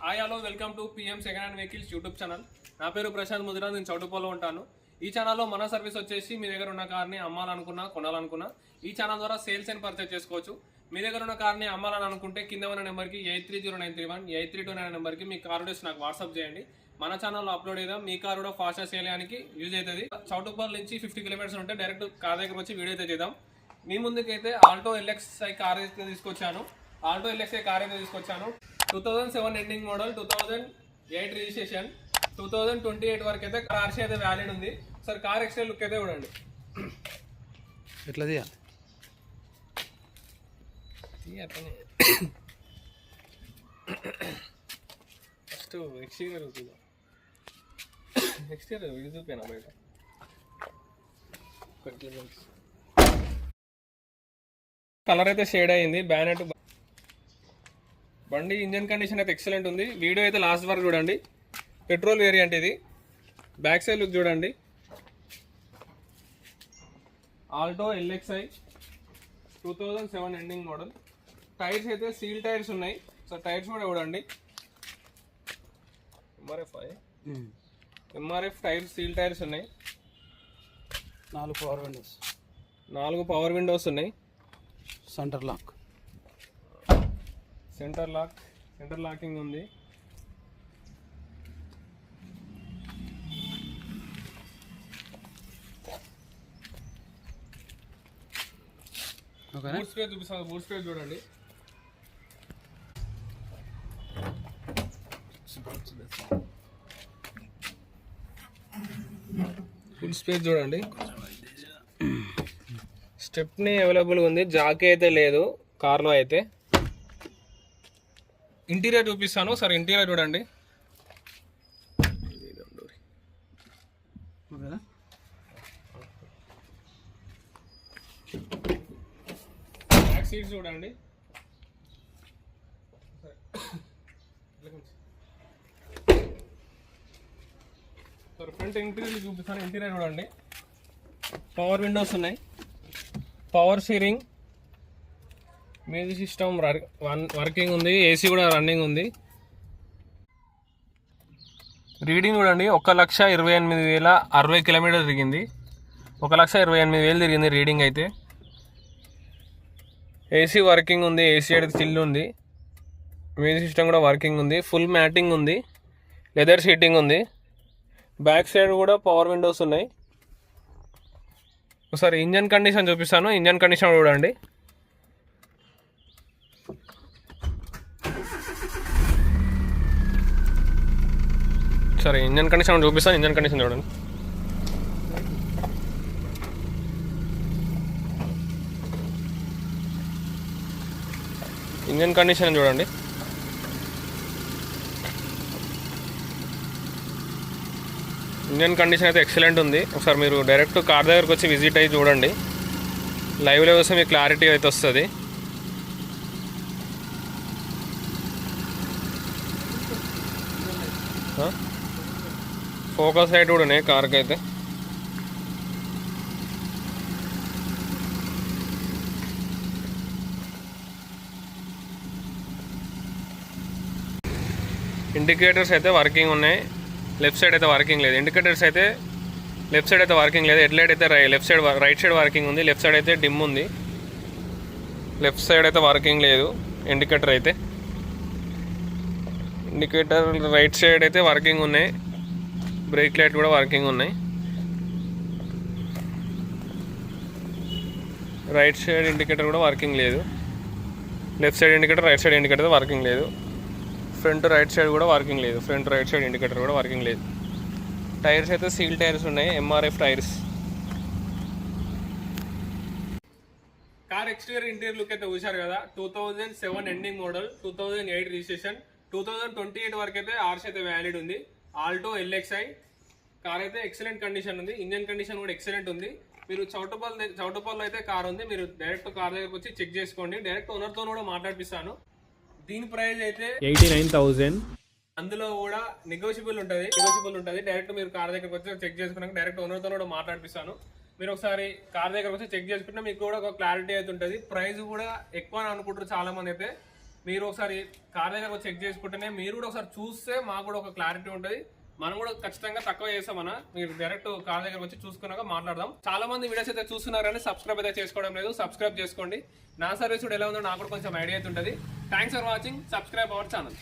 Hi hello welcome to PM second hand vehicles YouTube channel. నా పేరు ప్రశాంత్ ముదిరాజ్. నేను చౌటుప్పల్లో ఉంటాను. ఈ ఛానల్లో మన సర్వీస్ వచ్చేసి మీ దగ్గర ఉన్న కార్ని అమ్మాలనుకున్నా కొనాలనుకున్నా ఈ ఛానల్ ద్వారా సేల్స్ అండ్ పర్చేస్ చేసుకోవచ్చు. మీ దగ్గర ఉన్న కార్ని అమ్మాలని అనుకుంటే కింద ఉన్న నెంబర్కి 830931 8329 నెంబర్కి మీ కార్ డీటెయిల్స్ నాకు వాట్సాప్ చేయండి. మన ఛానల్లో అప్లోడ్ చేద్దాం. మీ కార్ కూడా ఫాస్ట్గా సేల్ చేయడానికి యూజ్ అవుతుంది. చౌటుప్పల్ నుంచి 50 కిలోమీటర్స్ ఉంటే డైరెక్ట్ కార్ దగ్గర వచ్చి వీడియో అయితే చేద్దాం. మీ ముందుకైతే ఆల్టో ఎల్ఎక్స్ఐ కార్ అయితే తీసుకొచ్చాను. 2007 ఎండింగ్ మోడల్, 2008 రిజిస్ట్రేషన్, 2028 వరకు అయితే ఆర్సీ అయితే వ్యాలిడ్ ఉంది. సార్ కార్ ఎక్స్టర్నల్ లుక్ అయితే చూడండి. ఎట్లది ఫస్ట్ ఎక్స్టీరియర్ చూద్దాం. ఎక్స్టీరియర్ ఇది చూపాను బయట. కలర్ అయితే షేడ్ అయింది. బ్యానెట్, బండి ఇంజన్ కండిషన్ అయితే ఎక్సలెంట్ ఉంది. వీడియో అయితే లాస్ట్ వరకు చూడండి. పెట్రోల్ వేరియంట్ ఇది. బ్యాక్ సైడ్ లుక్ చూడండి. Alto LXi 2007 ending model. Tyres అయితే సీల్ టైర్స్ ఉన్నాయి. సో టైర్స్ కూడా చూడండి. ఎంఆర్ఎఫ్ టైర్స్, సీల్ టైర్స్ ఉన్నాయి. 4 పవర్ విండోస్ ఉన్నాయి. సెంటర్ లాకింగ్ ఉంది. బూట్ స్పేస్ చూపిస్తాను. బూట్ స్పేస్ చూడండి. ఫుల్ స్పేస్ చూడండి. స్టెప్నీ అవైలబుల్గా ఉంది. జాకీ అయితే లేదు కార్లో అయితే. ఇంటీరియర్ చూపిస్తాను. సరే ఇంటీరియర్ చూడండి. బ్యాక్ సీట్స్ చూడండి. సరే ఫ్రంట్ ఇంటీరియర్ చూపిస్తాను. ఇంటీరియర్ చూడండి. పవర్ విండోస్ ఉన్నాయి. Power steering, music system working ఉంది. ఏసీ కూడా రన్నింగ్ ఉంది. రీడింగ్ చూడండి. 1,28,060 కిలోమీటర్లు తిరిగింది. 1,28,000 తిరిగింది రీడింగ్ అయితే. ఏసీ వర్కింగ్ ఉంది. ఏసీ అయితే చిల్లు ఉంది. మ్యూజిక్ సిస్టమ్ కూడా వర్కింగ్ ఉంది. ఫుల్ మ్యాటింగ్ ఉంది. లెదర్ సీటింగ్ ఉంది. బ్యాక్ సైడ్ కూడా పవర్ విండోస్ ఉన్నాయి. ఒకసారి ఇంజన్ కండిషన్ చూపిస్తాను. ఇంజన్ కండిషన్ చూడండి. సరే ఇంజన్ కండిషన్ చూపిస్తాను. ఇంజన్ కండిషన్ చూడండి. ఇంజన్ కండిషన్ చూడండి. ఇంజన్ కండిషన్ అయితే ఎక్సలెంట్ ఉంది. ఒకసారి మీరు డైరెక్ట్ కార్ దగ్గరకు వచ్చి విజిట్ అయ్యి చూడండి. లైవ్లో వస్తే మీకు క్లారిటీ అయితే వస్తుంది. ఫోకస్ లైట్ కూడా ఉన్నాయి కార్కి అయితే. ఇండికేటర్స్ అయితే వర్కింగ్ ఉన్నాయి. లెఫ్ట్ సైడ్ అయితే వర్కింగ్ లేదు. ఇండికేటర్స్ అయితే లెఫ్ట్ సైడ్ అయితే వర్కింగ్ లేదు. హెడ్ లైట్ అయితే left side, right side working ఉంది. లెఫ్ట్ సైడ్ అయితే డిమ్ ఉంది. లెఫ్ట్ సైడ్ అయితే వర్కింగ్ లేదు ఇండికేటర్ అయితే. ఇండికేటర్ రైట్ సైడ్ అయితే వర్కింగ్ ఉన్నాయి. బ్రేక్ లైట్ కూడా వర్కింగ్ ఉన్నాయి. రైట్ సైడ్ ఇండికేటర్ కూడా వర్కింగ్ లేదు. Left side indicator, right side indicator working లేదు. ఫ్రంట్ రైట్ సైడ్ కూడా వర్కింగ్ లేదు. ఫ్రంట్ రైట్ సైడ్ ఇండికేటర్ కూడా వర్కింగ్ లేదు. టైర్స్ అయితే సీల్ టైర్స్ ఉన్నాయి. MRF tyres. Car exterior interior look అయితే చూశారు కదా. 2007 ఎండింగ్ మోడల్, 2008 రిజిస్ట్రేషన్, 2028 వరకు అయితే ఆర్సీ అయితే వ్యాలిడ్ ఉంది. ఆల్టో ఎల్ఎక్స్ఐ కార్ అయితే ఎక్సలెంట్ కండిషన్ ఉంది. ఇంజన్ కండిషన్ కూడా ఎక్సలెంట్ ఉంది. మీరు చౌటుప్పల్లో అయితే కార్ ఉంది. మీరు డైరెక్ట్ కార్ దగ్గరకు వచ్చి చెక్ చేసుకోండి. డైరెక్ట్ ఓనర్తో కూడా మాట్లాడిపిస్తాను. దీని ప్రైస్ అయితే 89,000. అందులో కూడా నెగోషియబుల్ ఉంటుంది. డైరెక్ట్ మీరు కార్ దగ్గరకు వచ్చి చెక్ చేసుకున్నాక డైరెక్ట్ ఓనర్తో కూడా మాట్లాడిపిస్తాను. మీరు ఒకసారి కార్ దగ్గరకు వచ్చి చెక్ చేసుకుంటే మీకు కూడా ఒక క్లారిటీ అయితే ఉంటుంది. ప్రైస్ కూడా ఎక్కువ అనుకుంటారు చాలా మంది అయితే. మీరు ఒకసారి కార్ దగ్గర చెక్ చేసుకుంటేనే మీరు కూడా ఒకసారి చూస్తే మాకు కూడా ఒక క్లారిటీ ఉంటుంది. మనం కూడా ఖచ్చితంగా తక్కువ చేస్తామన్నా. మీరు డైరెక్ట్ కార్ దగ్గర వచ్చి చూసుకున్నాక మాట్లాడదాం. చాలా మంది వీడియోస్ అయితే చూస్తున్నారని సబ్స్క్రైబ్ అయితే చేసుకోవడం లేదు. సబ్స్క్రైబ్ చేసుకోండి. నా సర్వీస్ కూడా ఎలా ఉందో నాకు కూడా కొంచెం ఐడియా అయితే ఉంటుంది. Thanks for watching. Subscribe our channel.